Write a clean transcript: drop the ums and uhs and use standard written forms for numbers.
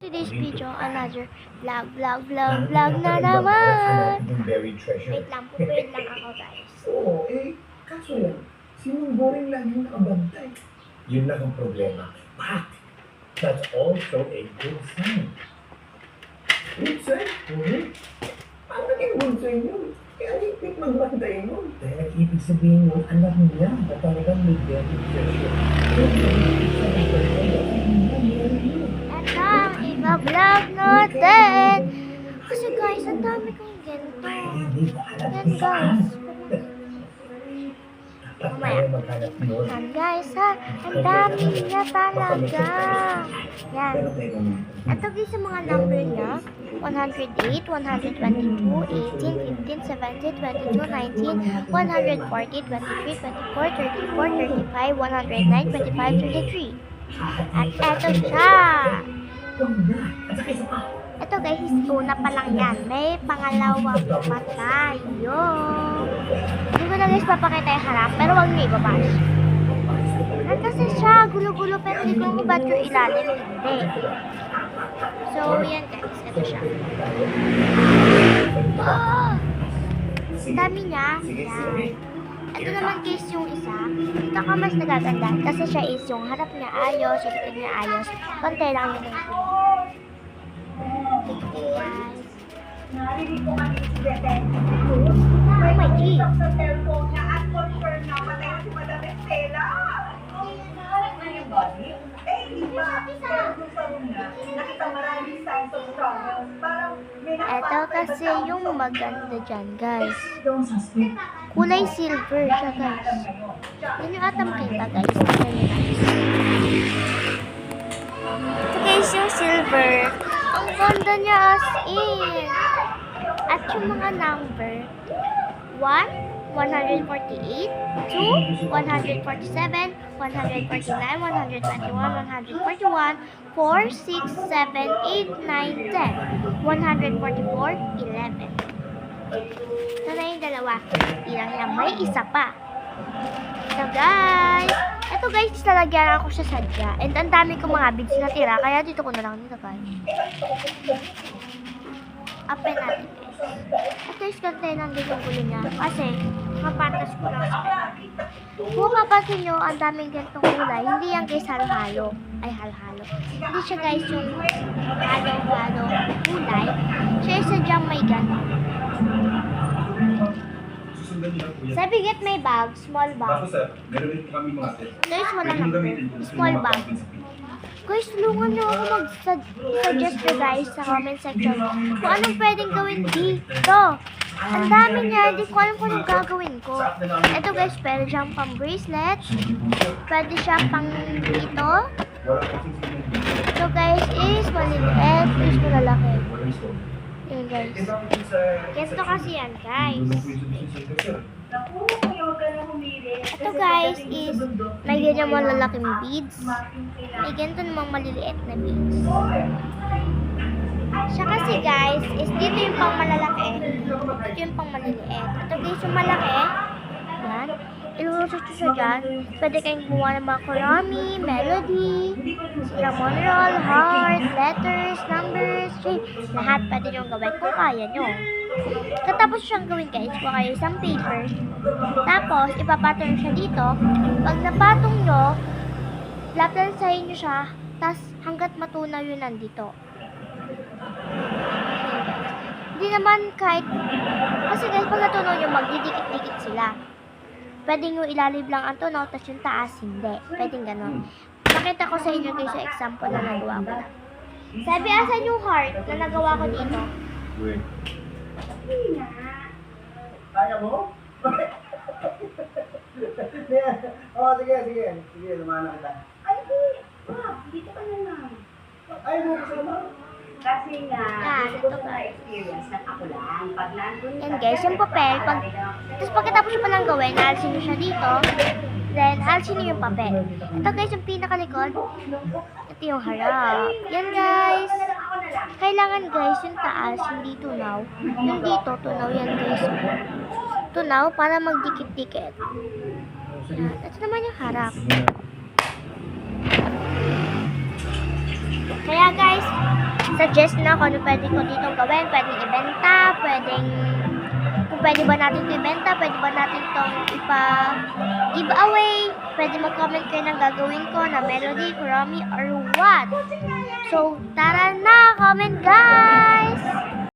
today's video, another vlog na naman. Wait lang, pupwede lang ako guys. Oo, kaso lang, sinungguring lang yung nakabantay. Yun lang ang problema. But, that's also a good sign. Good sign? Ano naging good sign yun? Kaya higpit magbantay nun. Dahil ibig sabihin nun, alam niya na talagang may very pressure. Ito ang iba-vlog natin. Kasi guys, ang dami kong ganito. Yan guys. Mamaya. Yan guys ha, ang dami niya talaga. Yan. Ito guys yung mga number niya. 108, 122, 18, 15, 17, 22, 19, 140, 23, 24, 34, 35, 109, 25, 33. At eto siya. Ito guys, una pa lang yan. May pangalawa pa tayo. Hindi ko na guys papakita yung harap, pero wag niyo ibabash. At kasi siya, gulo-gulo, pero hindi ko ba't yung ilalim. Hindi. So, yan guys. Ito siya. Oh! Dami niya. Yan. Ito naman guys yung isa. Ito ka mas nagaganda. Kasi siya is yung harap niya ayos, yung likod niya ayos. Pantay lang yung mga guys. Narinig ko kami si Bete. Oh my G. Sa cellphone niya at confirm na patay si Madam Estela. Nahanap na yung body? Iba. Pero kung sa room na, nakita maraming signs of struggle. Parang may Ito kasi yung maganda dyan guys. Yung suspect. Kulay silver siya guys. Yan yung ata makita guys. Tignan niyo guys. Ito guys yung silver. Ang ganda niya as in. At yung mga number 1, 148, 2, 147, 149, 121, 141, 4, 6, 7, 8, 9, 10, 144, 11. Ito na yung dalawa. Ilang lang. May isa pa. So guys, ito guys, talagyan ako siya sadya. And ang dami kong mga beads na tira. Kaya dito ko na lang nilagay. Open natin guys. At guys, gantay lang din yung gulo niya. Kasi, mapantas ko lang sa kanya. Kung mapapansin nyo, ang daming ganitong kulay. Hindi yan guys halo-halo. Ay, halo-halo. Hindi siya guys yung halo-halo kulay. Siya yung sadyang may ganito. Sa bigat may bag, small bag. Tapos gagawin po kami mga test. Guys, wala Pwede lang. nyo gamitin kung Small gusto nyo bag. makapin sa pin. Guys, tulungan nyo ako mag-suggest nyo guys sa comment section kung anong pwedeng gawin dito. Ang dami niya, hindi ko alam kung anong gagawin ko. Ito guys, pwede siyang pang bracelet. Pwede siyang pang dito. Wala kasing signal. Ito guys is maliliit, is malalaki. Walang store. Yun guys. Eh, bakit yung sa... Ganito kasi yan guys. Doon po yung submission center, sir. Naku, huwag ka na humili. Ito guys is may ganyan malalaking beads. May ganito namang maliliit na beads. Siya kasi guys is dito yung pang malalaki. Dito yung pang maliliit. Ito guys yung malaki. Yan. Ilulusot ko siya dyan. Pwede kayong gumawa ng mga Konami, melody, Cinnamon roll, heart, letters, numbers, shape. Lahat pwede nyo gawin kung kaya nyo. Katapos siyang gawin guys, kuha kayo isang paper. Tapos, ipapatong siya dito. Pag napatong nyo, laplansahin nyo siya. Tapos, hanggat matunaw yun nandito. Hindi naman kahit... Kasi guys, pag natunaw nyo, magdidikit-dikit sila. Pwede nyo ilalim lang ang tunaw, tapos yung taas, hindi. Pwedeng ganon. Pakita ko sa inyo guys yung example na nagawa ko na. Sabi, asan yung heart na nagawa ko dito? Wait. Kaya mo? Oo, sige. Sige, lumana kita. Ay, dito ka na lang. Ay, mo kasama. Kasi nga, Yan, gusto ko ito, na experience na ako lang. Pag nandun Yan guys, yung papel. Tapos pagkatapos nyo palang gawin, alisin nyo siya dito. Then, alisin nyo yung papel. Ito guys, yung pinakalikod. Ito yung harap. Yan guys. Kailangan guys, yung taas, hindi tunaw. Yung dito, tunaw yan guys. Tunaw para magdikit-dikit. Yan. Ito naman yung harap. Kaya guys, suggest na kung ano pwede ko dito gawin. Pwedeng ibenta, kung pwede ba natin ito ibenta, pwede ba natin itong giveaway. Pwede mag-comment kayo ng gagawin ko na Melody, Kurami, or what. So, tara na! Comment, guys!